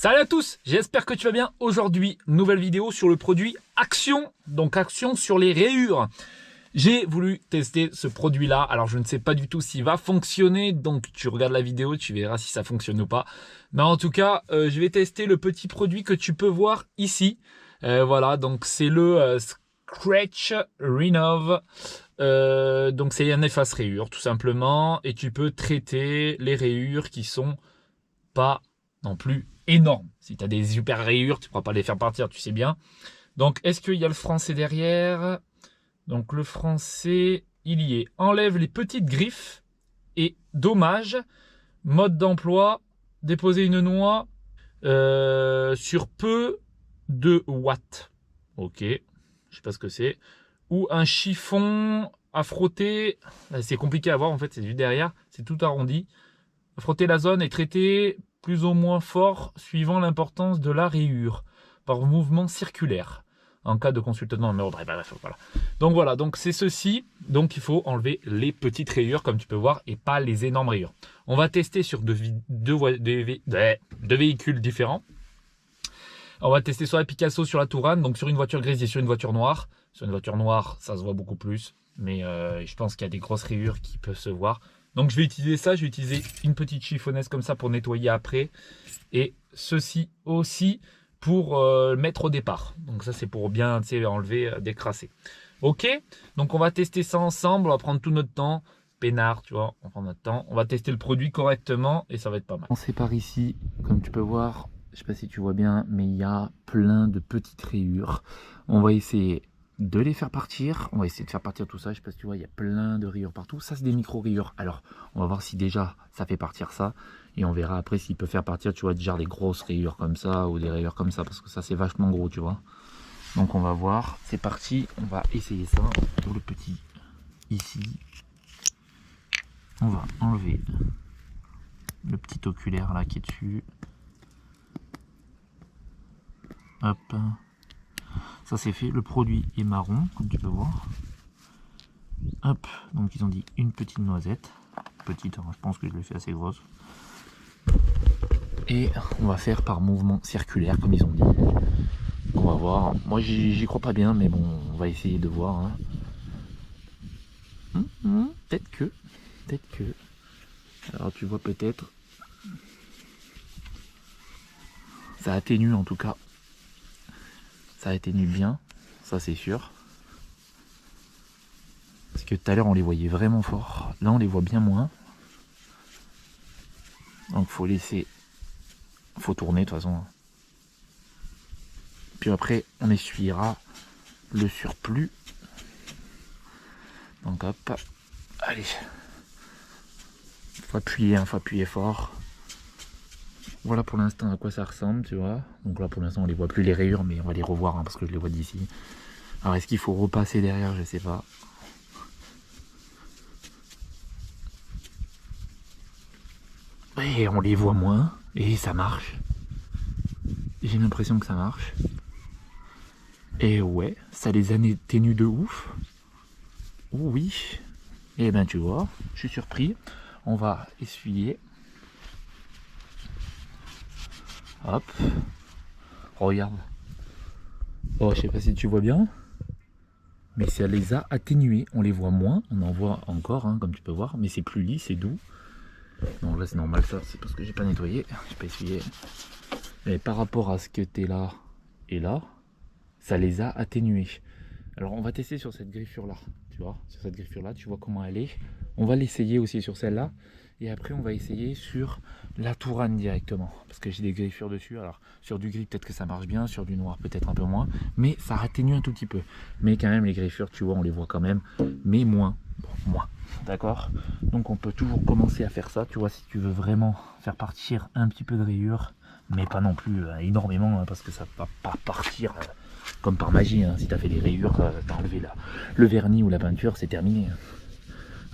Salut à tous, j'espère que tu vas bien. Aujourd'hui, nouvelle vidéo sur le produit Action, donc Action sur les rayures. J'ai voulu tester ce produit-là, alors je ne sais pas du tout s'il va fonctionner, donc tu regardes la vidéo, tu verras si ça fonctionne ou pas. Mais en tout cas, je vais tester le petit produit que tu peux voir ici. Voilà, donc c'est le Scratch Renov. Donc c'est un efface rayures tout simplement, et tu peux traiter les rayures qui sont pas non plus énormes. Si tu as des super rayures, tu ne pourras pas les faire partir, tu sais bien. Donc est-ce qu'il y a le français derrière? Donc le français, il y est. Enlève les petites griffes et dommage. Mode d'emploi, déposer une noix sur peu de watts. Ok, je sais pas ce que c'est. Ou un chiffon à frotter. C'est compliqué à voir en fait, c'est vu derrière, c'est tout arrondi. Frotter la zone et traiter plus ou moins fort suivant l'importance de la rayure par mouvement circulaire en cas de consultation. Mais bref, voilà. Donc voilà, donc c'est ceci. Donc il faut enlever les petites rayures comme tu peux voir et pas les énormes rayures. On va tester sur deux véhicules différents. On va tester sur la Picasso, sur la Tourane, donc sur une voiture grise et sur une voiture noire. Sur une voiture noire, ça se voit beaucoup plus, mais je pense qu'il y a des grosses rayures qui peuvent se voir. Donc je vais utiliser ça, je vais utiliser une petite chiffonnaise comme ça pour nettoyer après. Et ceci aussi pour mettre au départ. Donc ça c'est pour bien enlever, décrasser. Ok, donc on va tester ça ensemble, on va prendre tout notre temps. Peinard, tu vois, on prend notre temps. On va tester le produit correctement et ça va être pas mal. On sépare ici, comme tu peux voir, je sais pas si tu vois bien, mais il y a plein de petites rayures. On va essayer de les faire partir. On va essayer de faire partir tout ça. Je sais pas si tu vois, il y a plein de rayures partout. Ça, c'est des micro-rayures. Alors, on va voir si déjà ça fait partir ça. Et on verra après s'il peut faire partir, tu vois, déjà les grosses rayures comme ça ou des rayures comme ça. Parce que ça, c'est vachement gros, tu vois. Donc, on va voir. C'est parti. On va essayer ça. Pour le petit ici. On va enlever le petit oculaire là qui est dessus. Hop. Ça c'est fait. Le produit est marron, comme tu peux voir. Hop. Donc ils ont dit une petite noisette. Petite, hein, je pense que je l'ai fait assez grosse. Et on va faire par mouvement circulaire, comme ils ont dit. On va voir. Moi j'y crois pas bien, mais bon, on va essayer de voir. Hein. Peut-être que. Alors tu vois peut-être. Ça atténue en tout cas. Ça atténue bien, ça c'est sûr. Parce que tout à l'heure on les voyait vraiment fort. Là on les voit bien moins. Donc faut laisser. Faut tourner de toute façon. Puis après on essuiera le surplus. Donc hop. Allez. Faut appuyer fort. Voilà pour l'instant à quoi ça ressemble, tu vois. Donc là pour l'instant on les voit plus les rayures, mais on va les revoir hein, parce que je les vois d'ici. Alors est-ce qu'il faut repasser derrière, je sais pas. Et on les voit moins, et ça marche. J'ai l'impression que ça marche. Et ouais, ça les atténue de ouf. Oh oui. Et ben tu vois, je suis surpris. On va essuyer. Hop. Regarde. Oh, je sais pas si tu vois bien. Mais ça les a atténués. On les voit moins. On en voit encore, hein, comme tu peux voir. Mais c'est plus lisse, c'est doux. Non, là c'est normal ça. C'est parce que j'ai pas nettoyé. J'ai pas essuyé. Mais par rapport à ce que t'es là et là, ça les a atténués. Alors on va tester sur cette griffure là. Tu vois, sur cette griffure là, tu vois comment elle est. On va l'essayer aussi sur celle-là. Et après on va essayer sur la Tourane directement. Parce que j'ai des griffures dessus. Alors sur du gris peut-être que ça marche bien. Sur du noir peut-être un peu moins. Mais ça atténue un tout petit peu. Mais quand même les griffures tu vois on les voit quand même. Mais moins. Bon, moins. D'accord. Donc on peut toujours commencer à faire ça. Tu vois si tu veux vraiment faire partir un petit peu de rayures. Mais pas non plus énormément. Hein, parce que ça va pas partir comme par magie. Hein. Si tu as fait des rayures, tu as enlevé le vernis ou la peinture, c'est terminé.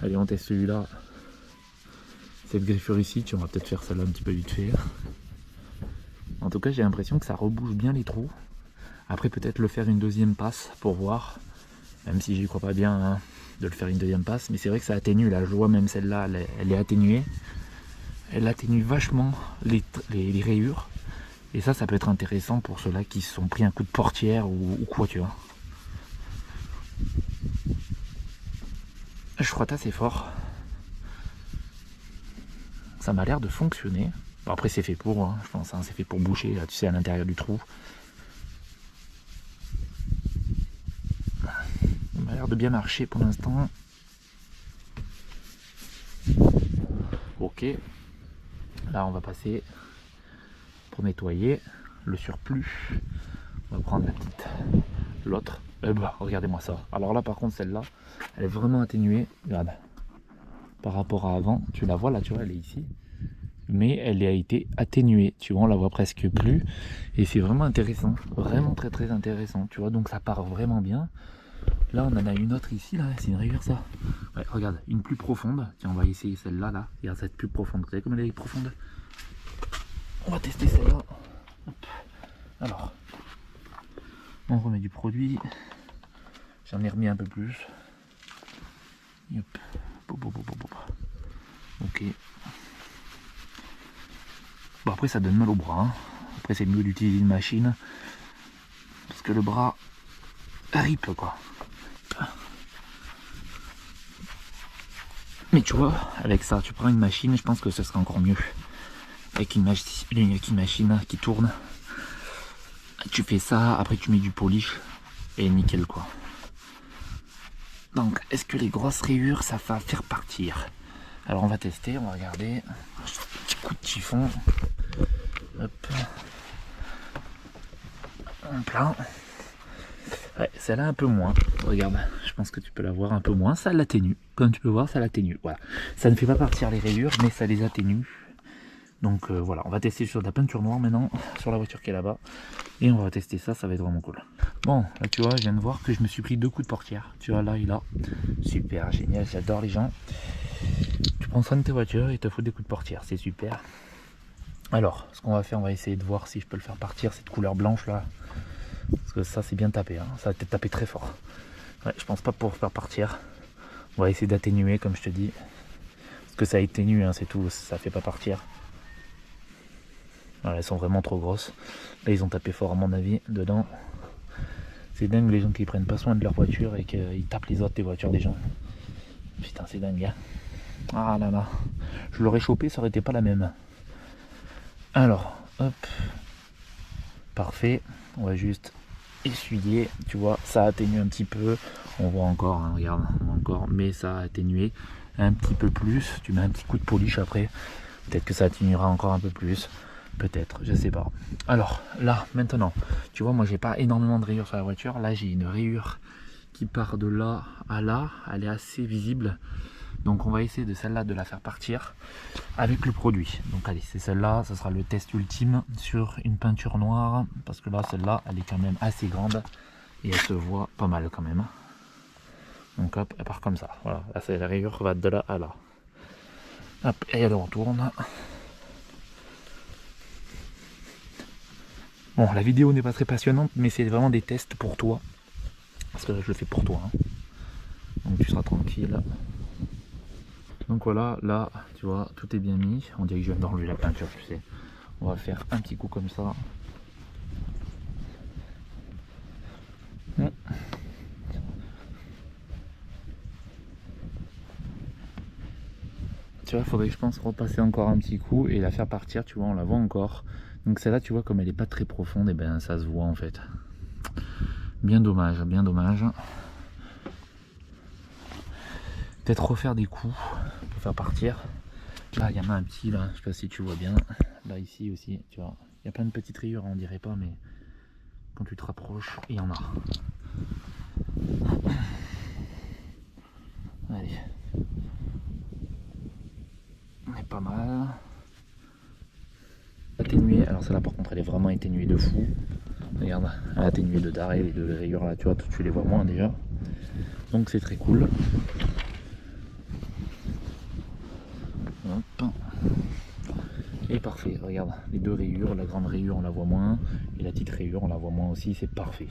Allez on teste celui-là. Cette griffure ici, tu vas peut-être faire celle-là un petit peu vite fait. En tout cas, j'ai l'impression que ça rebouge bien les trous. Après, peut-être le faire une deuxième passe pour voir. Même si j'y crois pas bien hein, de le faire une deuxième passe. Mais c'est vrai que ça atténue. Là, je vois même celle-là, elle est atténuée. Elle atténue vachement les rayures. Et ça peut être intéressant pour ceux-là qui se sont pris un coup de portière ou quoi, tu vois. Je frotte assez fort. Ça m'a l'air de fonctionner. Bon, après c'est fait pour, hein, je pense, hein, c'est fait pour boucher, là, tu sais, à l'intérieur du trou. Ça m'a l'air de bien marcher pour l'instant. Ok. Là on va passer pour nettoyer le surplus. On va prendre l'autre. Regardez-moi ça. Alors là par contre celle-là, elle est vraiment atténuée. Regarde. Par rapport à avant, tu la vois là, tu vois, elle est ici. Mais elle a été atténuée, tu vois, on la voit presque plus. Et c'est vraiment intéressant. Vraiment très très intéressant, tu vois. Donc ça part vraiment bien. Là on en a une autre ici, là, c'est une rayure ça. Ouais, regarde, une plus profonde. Tiens, on va essayer celle-là, là. Regarde cette plus profonde. Vous savez comme elle est profonde? On va tester celle-là. Alors, on remet du produit. J'en ai remis un peu plus. Hop. Ok. Bon après ça donne mal au bras. Hein. Après c'est mieux d'utiliser une machine. Parce que le bras rip quoi. Mais tu vois, avec ça, tu prends une machine, je pense que ce sera encore mieux. Avec une machine qui tourne. Tu fais ça, après tu mets du polish et nickel quoi. Donc, est-ce que les grosses rayures, ça va faire partir? Alors on va tester, on va regarder. Petit coup de chiffon. Hop. En plein. Ouais, celle-là un peu moins. Regarde, je pense que tu peux la voir un peu moins. Ça l'atténue. Comme tu peux voir, ça l'atténue. Voilà. Ça ne fait pas partir les rayures, mais ça les atténue. Donc voilà, on va tester sur de la peinture noire maintenant, sur la voiture qui est là-bas. Et on va tester ça, ça va être vraiment cool. Bon, là tu vois, je viens de voir que je me suis pris 2 coups de portière. Tu vois, là et là. Super, génial, j'adore les gens. Tu prends soin de tes voitures et il te faut des coups de portière, c'est super. Alors, ce qu'on va faire, on va essayer de voir si je peux le faire partir, cette couleur blanche là. Parce que ça, c'est bien tapé, hein. Ça va peut-être taper très fort. Ouais, je pense pas pour faire partir. On va essayer d'atténuer, comme je te dis. Parce que ça atténue, hein, c'est tout, ça fait pas partir. Voilà, elles sont vraiment trop grosses. Là, ils ont tapé fort, à mon avis, dedans. C'est dingue les gens qui prennent pas soin de leur voiture et qu'ils tapent les autres des voitures des gens. Putain, c'est dingue, hein. Ah là là. Je l'aurais chopé, ça aurait été pas la même. Alors, hop. Parfait. On va juste essuyer. Tu vois, ça atténue un petit peu. On voit encore, hein, regarde, on voit encore. Mais ça a atténué un petit peu plus. Tu mets un petit coup de polish après. Peut-être que ça atténuera encore un peu plus. Peut-être, je sais pas. Alors, là, maintenant, tu vois, moi, j'ai pas énormément de rayures sur la voiture. Là, j'ai une rayure qui part de là à là. Elle est assez visible. Donc, on va essayer de celle-là de la faire partir avec le produit. Donc, allez, c'est celle-là. Ça sera le test ultime sur une peinture noire. Parce que là, celle-là, elle est quand même assez grande. Et elle se voit pas mal quand même. Donc, hop, elle part comme ça. Voilà, là, c'est la rayure va de là à là. Hop, et elle retourne. Bon, la vidéo n'est pas très passionnante, mais c'est vraiment des tests pour toi. Parce que là, je le fais pour toi. Hein. Donc, tu seras tranquille. Donc voilà, là, tu vois, tout est bien mis. On dirait que je viens d'enlever la peinture, tu sais. On va faire un petit coup comme ça. Tu vois, il faudrait que je pense repasser encore un petit coup et la faire partir, tu vois, on la voit encore. Donc celle-là, tu vois, comme elle n'est pas très profonde, et ben ça se voit en fait. Bien dommage, bien dommage. Peut-être refaire des coups pour faire partir. Là, il y en a un petit, là, je sais pas si tu vois bien. Là, ici aussi, tu vois. Il y a plein de petites rayures, on dirait pas, mais quand tu te rapproches, il y en a. Allez. On est pas mal. Atténuée, alors celle-là par contre elle est vraiment atténuée de fou. Regarde, elle est atténuée de daré, les deux rayures là, tu vois, tu les vois moins déjà. Donc c'est très cool. Hop. Et parfait, regarde, les deux rayures, la grande rayure on la voit moins, et la petite rayure on la voit moins aussi, c'est parfait.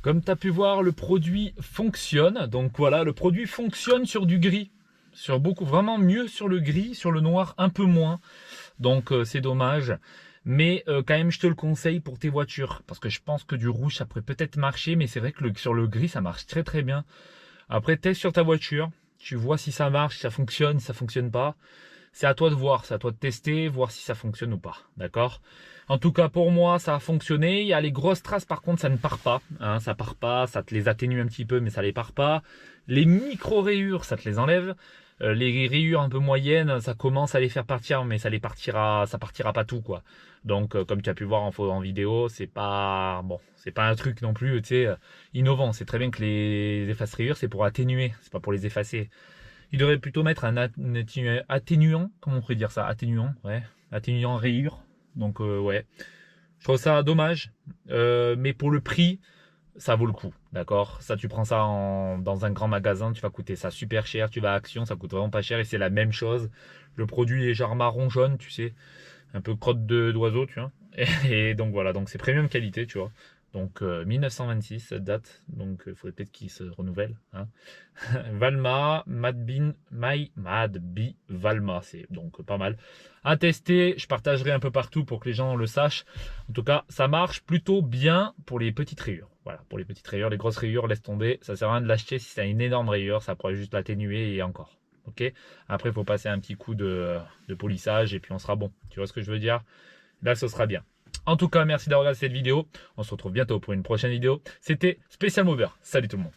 Comme tu as pu voir, le produit fonctionne. Donc voilà, le produit fonctionne sur du gris. Sur beaucoup, vraiment mieux sur le gris, sur le noir un peu moins. Donc c'est dommage. Mais quand même, je te le conseille pour tes voitures. Parce que je pense que du rouge, ça pourrait peut-être marcher. Mais c'est vrai que sur le gris, ça marche très très bien. Après, teste sur ta voiture. Tu vois si ça marche, si ça fonctionne pas. C'est à toi de voir, c'est à toi de tester, voir si ça fonctionne ou pas. D'accord? En tout cas, pour moi, ça a fonctionné. Il y a les grosses traces, par contre, ça ne part pas. Hein, ça part pas, ça te les atténue un petit peu, mais ça les part pas. Les micro-rayures, ça te les enlève. Les rayures un peu moyennes, ça commence à les faire partir, mais ça partira pas tout, quoi. Donc, comme tu as pu voir en vidéo, c'est pas un truc non plus, tu sais, innovant. C'est très bien que les effaces rayures, c'est pour atténuer, c'est pas pour les effacer. Il devrait plutôt mettre un atténuant, comment on pourrait dire ça? Atténuant, ouais. Atténuant rayure. Donc, ouais. Je trouve ça dommage. Mais pour le prix, ça vaut le coup. D'accord? Ça, tu prends ça dans un grand magasin, tu vas coûter ça super cher. Tu vas à Action, ça coûte vraiment pas cher et c'est la même chose. Le produit est genre marron-jaune, tu sais. Un peu crotte d'oiseau, tu vois. Et donc voilà, donc c'est premium qualité, tu vois. Donc 1926, cette date, donc il faudrait peut-être qu'il se renouvelle. Hein. Valma, Madbi Valma, c'est donc pas mal. À tester, je partagerai un peu partout pour que les gens le sachent. En tout cas, ça marche plutôt bien pour les petites rayures. Voilà, pour les petites rayures, les grosses rayures, laisse tomber. Ça sert à rien de l'acheter si c'est une énorme rayure, ça pourrait juste l'atténuer et encore. Ok. Après, il faut passer un petit coup de polissage et puis on sera bon. Tu vois ce que je veux dire? Là, ce sera bien. En tout cas, merci d'avoir regardé cette vidéo. On se retrouve bientôt pour une prochaine vidéo. C'était Special Mover. Salut tout le monde.